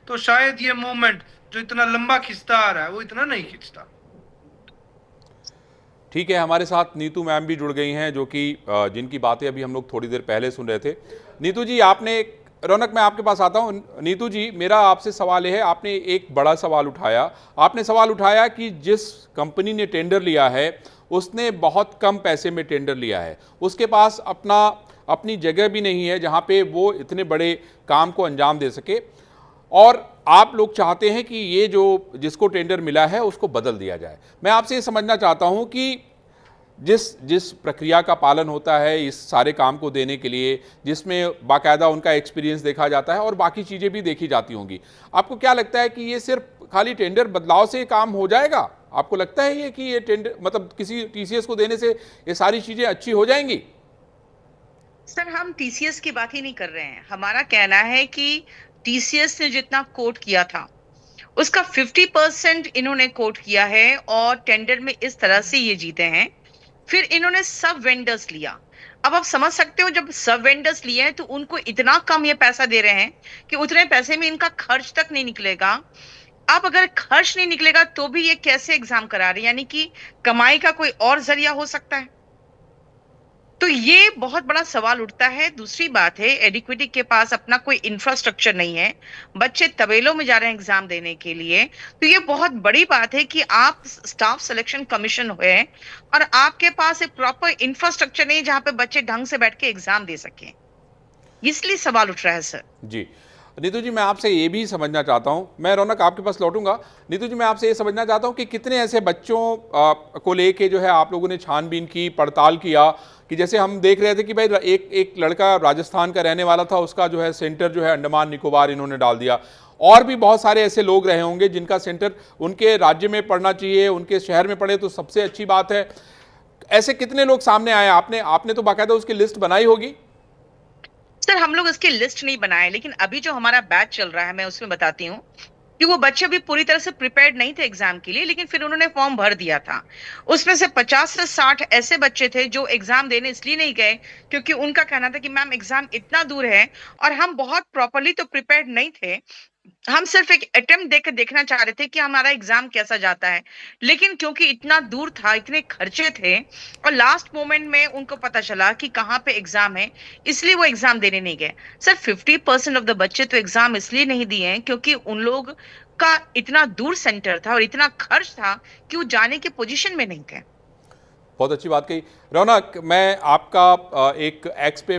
तो शायद ये मूवमेंट जो इतना लंबा खिंचता आ रहा है वो इतना नहीं खिंचता। ठीक है, हमारे साथ नीतू मैम भी जुड़ गई हैं, जो कि जिनकी बातें अभी हम लोग थोड़ी देर पहले सुन रहे थे। नीतू जी, आपने, रौनक मैं आपके पास आता हूं। नीतू जी, मेरा आपसे सवाल यह है, आपने एक बड़ा सवाल उठाया। आपने सवाल उठाया कि जिस कंपनी ने टेंडर लिया है उसने बहुत कम पैसे में टेंडर लिया है, उसके पास अपनी जगह भी नहीं है जहां पे वो इतने बड़े काम को अंजाम दे सके, और आप लोग चाहते हैं कि ये जो जिसको टेंडर मिला है उसको बदल दिया जाए। मैं आपसे ये समझना चाहता हूं कि जिस जिस प्रक्रिया का पालन होता है इस सारे काम को देने के लिए, जिसमें बाकायदा उनका एक्सपीरियंस देखा जाता है और बाकी चीज़ें भी देखी जाती होंगी, आपको क्या लगता है कि ये सिर्फ खाली टेंडर बदलाव से काम हो जाएगा? आपको लगता है ये कि ये टेंडर मतलब किसी टीसीएस को देने से ये सारी चीज़ें अच्छी हो जाएंगी? सर, हम टीसीएस की बात ही नहीं कर रहे हैं। हमारा कहना है कि टीसीएस ने जितना कोट किया था उसका 50% इन्होंने कोट किया है और टेंडर में इस तरह से ये जीते हैं। फिर इन्होंने सब वेंडर्स लिया। अब आप समझ सकते हो, जब सब वेंडर्स लिए हैं तो उनको इतना कम ये पैसा दे रहे हैं कि उतने पैसे में इनका खर्च तक नहीं निकलेगा। अब अगर खर्च नहीं निकलेगा तो भी ये कैसे एग्जाम करा रहे हैं? यानी कि कमाई का कोई और जरिया हो सकता है? तो ये बहुत बड़ा सवाल उठता है। दूसरी बात है, एडिक्विटी के पास अपना कोई इंफ्रास्ट्रक्चर नहीं है। बच्चे तबेलों में जा रहे हैं एग्जाम देने के लिए। तो ये बहुत बड़ी बात है कि आप स्टाफ सिलेक्शन कमीशन हुए और आपके पास एक प्रॉपर इंफ्रास्ट्रक्चर नहीं जहां पे बच्चे ढंग से बैठ के एग्जाम दे सकें। इसलिए सवाल उठ रहा है सर। जी नीतू जी, मैं आपसे ये भी समझना चाहता हूँ, मैं रौनक आपके पास लौटूंगा। नीतू जी, मैं आपसे ये समझना चाहता हूँ कि कितने ऐसे बच्चों को लेके जो है आप लोगों ने छानबीन की, पड़ताल किया, कि जैसे हम देख रहे थे कि भाई एक एक लड़का राजस्थान का रहने वाला था, उसका जो है सेंटर जो है अंडमान निकोबार इन्होंने डाल दिया। और भी बहुत सारे ऐसे लोग रहे होंगे जिनका सेंटर उनके राज्य में पढ़ना चाहिए, उनके शहर में पढ़े तो सबसे अच्छी बात है। ऐसे कितने लोग सामने आए? आपने आपने तो बाकायदा उसकी लिस्ट बनाई होगी। सर, हम लोग इसकी लिस्ट नहीं बनाए, लेकिन अभी जो हमारा बैच चल रहा है मैं उसमें बताती हूँ कि वो बच्चे भी पूरी तरह से प्रिपेयर्ड नहीं थे एग्जाम के लिए, लेकिन फिर उन्होंने फॉर्म भर दिया था। उसमें से 50 से 60 ऐसे बच्चे थे जो एग्जाम देने इसलिए नहीं गए क्योंकि उनका कहना था कि मैम एग्जाम इतना दूर है और हम बहुत प्रॉपरली तो प्रिपेयर्ड नहीं थे। हम सिर्फ एक अटेम्प्ट देकर देखना चाह रहे थे कि हमारा एग्जाम कैसा जाता है। लेकिन क्योंकि इतना दूर था, इतने खर्चे थे और लास्ट मोमेंट में उनको पता चला कि कहाँ पे एग्जाम है, इसलिए वो एग्जाम देने नहीं गए। सर, 50% ऑफ द बच्चे तो एग्जाम इसलिए नहीं दिए हैं क्योंकि उन लोग का इतना दूर सेंटर था और इतना खर्च था कि वो जाने के पोजीशन में नहीं थे। बहुत अच्छी बात कही रौनक। मैं आपका एक एक्स पे